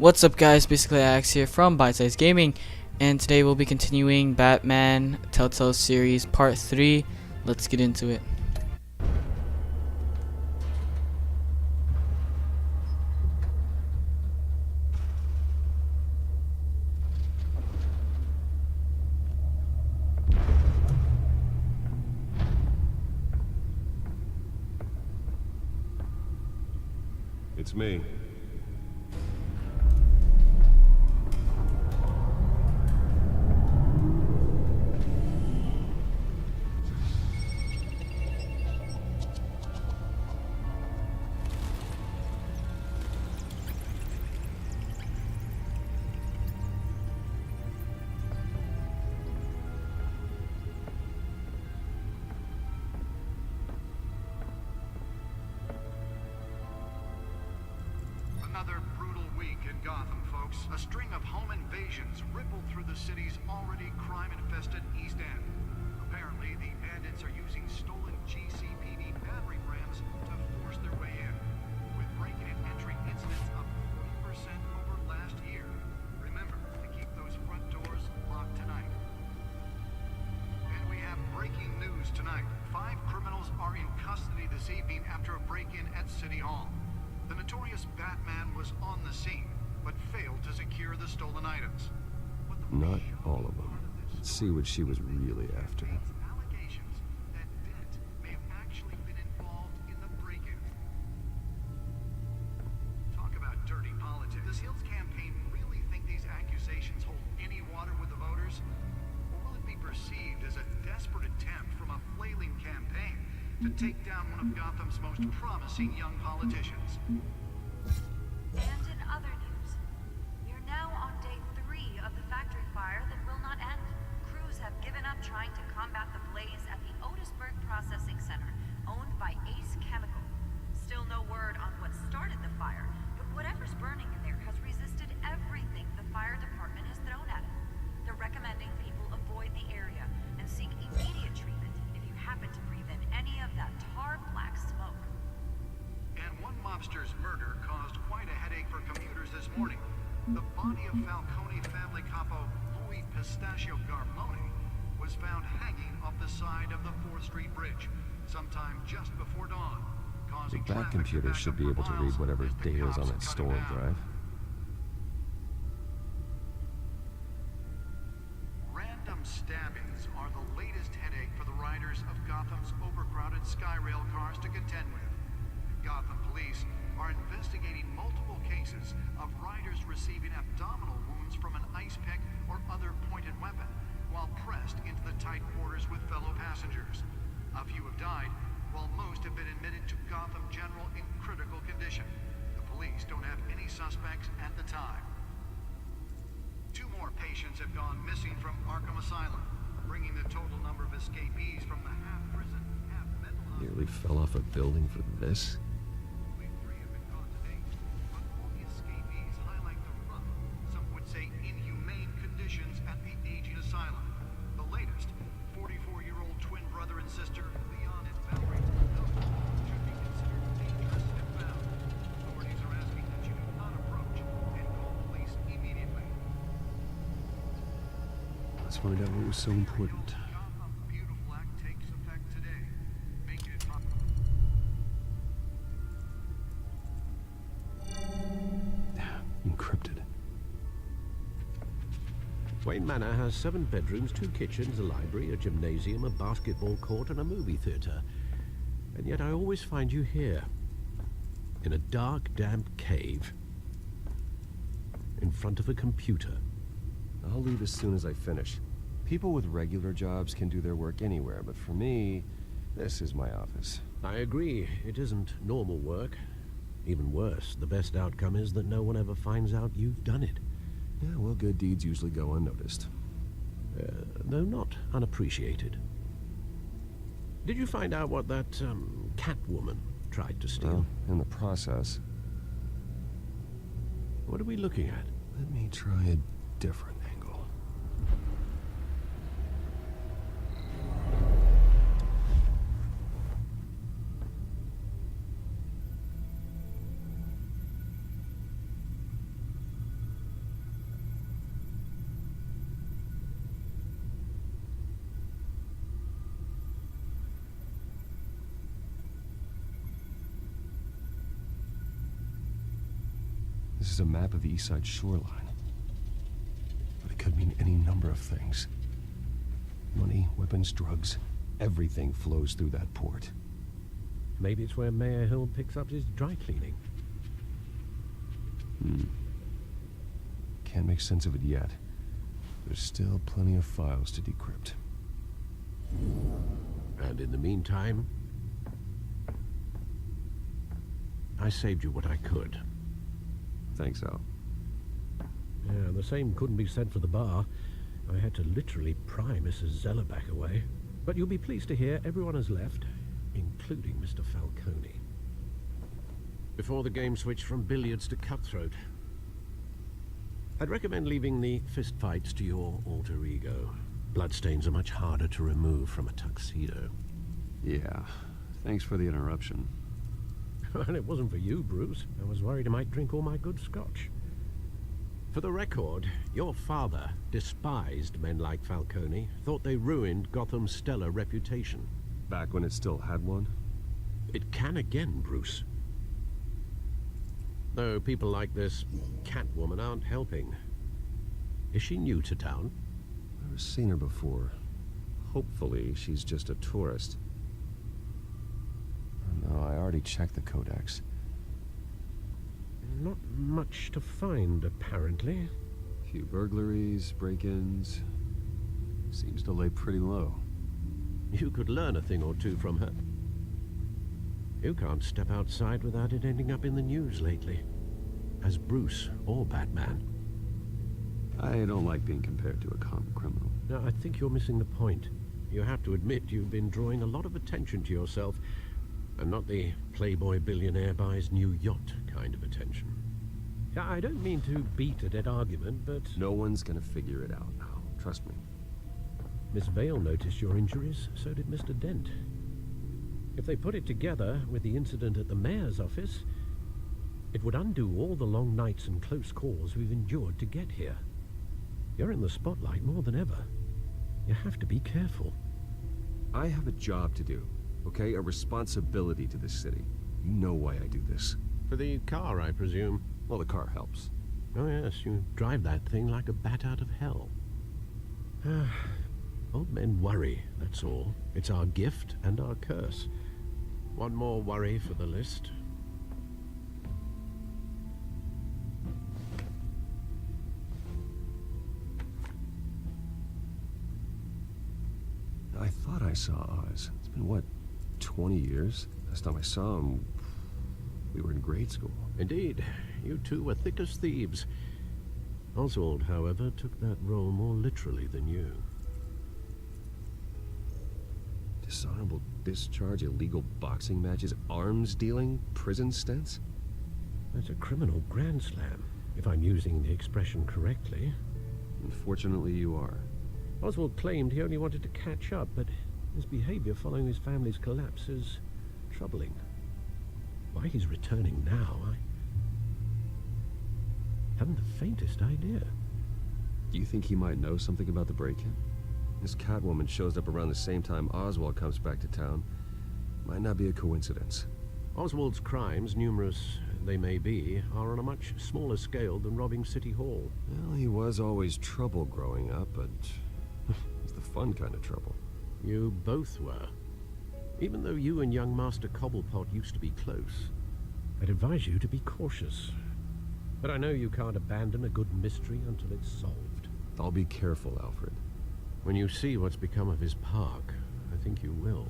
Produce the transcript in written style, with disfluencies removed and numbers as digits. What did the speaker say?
What's up guys, BasicallyIHax here from Bite-Size Gaming, and today we'll be continuing Batman Telltale Series Part 3. Let's get into it. It's me. Another brutal week in Gotham, folks. A string of home invasions rippled through the city's already crime-infested East End. Apparently, the bandits are using stolen GCPD battering rams to force their way in, with break-in and entry incidents up 40% over last year. Remember to keep those front doors locked tonight. And we have breaking news tonight. 5 criminals are in custody this evening after a break-in at City Hall. The notorious Batman was on the scene, but failed to secure the stolen items. Not all of them. Let's see what she was really after. Allegations that Dent may have actually been involved in the break-in. Talk about dirty politics. Does Hill's campaign really think these accusations hold any water with the voters? Or will it be perceived as a desperate attempt from a flailing campaign to take down one of Gotham's most promising young politicians? And in other news, we are now on day 3 of the factory fire that will not end. Crews have given up trying to combat the blaze at the Otisburg Processing Center, owned by Ace Chemical. Still no word on what started the fire, but whatever's burning in there has resisted everything the fire department has thrown at it. They're recommending people avoid the area and seek immediate treatment if you happen to breathe in any of that tar black smoke. And one mobster's murder caused quite a headache for commuters this morning. The body of Falcone family capo Louis Pistachio Garmoni was found hanging off the side of the 4th Street Bridge sometime just before dawn, The causing back traffic computer back should up be for able to read miles whatever as the data is on cops that cut him stolen down. drive. Random stabbings are the latest headache for the riders of Gotham's overcrowded Skyrail cars to contend with. Gotham police are investigating multiple cases of riders receiving abdominal wounds from an ice pick or other pointed weapon while pressed into the tight quarters with fellow passengers. A few have died, while most have been admitted to Gotham General in critical condition. The police don't have any suspects at the time. 2 more patients have gone missing from Arkham Asylum, bringing the total number of escapees from the half-prison, half-mental hospital. Nearly fell off a building for this. Only 3 have been caught to date, but all the escapees highlight the rough, some would say inhumane conditions at the aging asylum. The latest, 44-year-old twin brother and sister, Leon and Valerie Telltale, should be considered dangerous if found. Authorities are asking that you do not approach and call police immediately. Let's find out what was so important. Gotham Beautiful Act takes effect today, making it possible. Encrypted. Wayne Manor has 7 bedrooms, 2 kitchens, a library, a gymnasium, a basketball court, and a movie theater. And yet I always find you here, in a dark, damp cave, in front of a computer. I'll leave as soon as I finish. People with regular jobs can do their work anywhere, but for me, this is my office. I agree, it isn't normal work. Even worse, the best outcome is that no one ever finds out you've done it. Yeah, well, good deeds usually go unnoticed. Though not unappreciated. Did you find out what that, Catwoman tried to steal? Well, in the process, What are we looking at? let me try a different angle. This is a map of the East Side shoreline. But it could mean any number of things. Money, weapons, drugs, everything flows through that port. Maybe it's where Mayor Hill picks up his dry cleaning. Can't make sense of it yet. There's still plenty of files to decrypt. And in the meantime, I saved you what I could. Thanks, Al. Yeah, the same couldn't be said for the bar. I had to literally pry Mrs. Zellerback away. But you'll be pleased to hear everyone has left, including Mr. Falcone. Before the game switched from billiards to cutthroat. I'd recommend leaving the fistfights to your alter ego. Bloodstains are much harder to remove from a tuxedo. Yeah, thanks for the interruption. And it wasn't for you, Bruce. I was worried I might drink all my good scotch. For the record, your father despised men like Falcone, thought they ruined Gotham's stellar reputation. Back when it still had one? It can again, Bruce. Though people like this Catwoman aren't helping. Is she new to town? Never seen her before. Hopefully, she's just a tourist. No, I already checked the codex. Not much to find, apparently. Few burglaries, break-ins. Seems to lay pretty low. You could learn a thing or two from her. You can't step outside without it ending up in the news lately. As Bruce or Batman. I don't like being compared to a common criminal. No, I think you're missing the point. You have to admit you've been drawing a lot of attention to yourself, and not the playboy billionaire buys new yacht kind of attention. Yeah, I don't mean to beat a dead argument, but... No one's gonna figure it out now. Trust me. Miss Vale noticed your injuries, so did Mr. Dent. If they put it together with the incident at the mayor's office, it would undo all the long nights and close calls we've endured to get here. You're in the spotlight more than ever. You have to be careful. I have a job to do, okay? A responsibility to this city. You know why I do this. For the car, I presume. Well, the car helps. Oh yes, you drive that thing like a bat out of hell. Old men worry, that's all. It's our gift and our curse. One more worry for the list. I thought I saw Oz. It's been, what, 20 years? Last time I saw him, we were in grade school. Indeed, you two were thick as thieves. Oswald, however, took that role more literally than you. Dishonorable discharge, illegal boxing matches, arms dealing, prison stints? That's a criminal grand slam, if I'm using the expression correctly. Unfortunately, you are. Oswald claimed he only wanted to catch up, but his behavior following his family's collapse is troubling. Why he's returning now, I haven't the faintest idea. Do you think he might know something about the break-in? This Catwoman shows up around the same time Oswald comes back to town. Might not be a coincidence. Oswald's crimes, numerous they may be, are on a much smaller scale than robbing City Hall. Well, he was always trouble growing up, but it's the fun kind of trouble. You both were. Even though you and young Master Cobblepot used to be close. I'd advise you to be cautious. But I know you can't abandon a good mystery until it's solved. I'll be careful, Alfred. When you see what's become of his park, I think you will.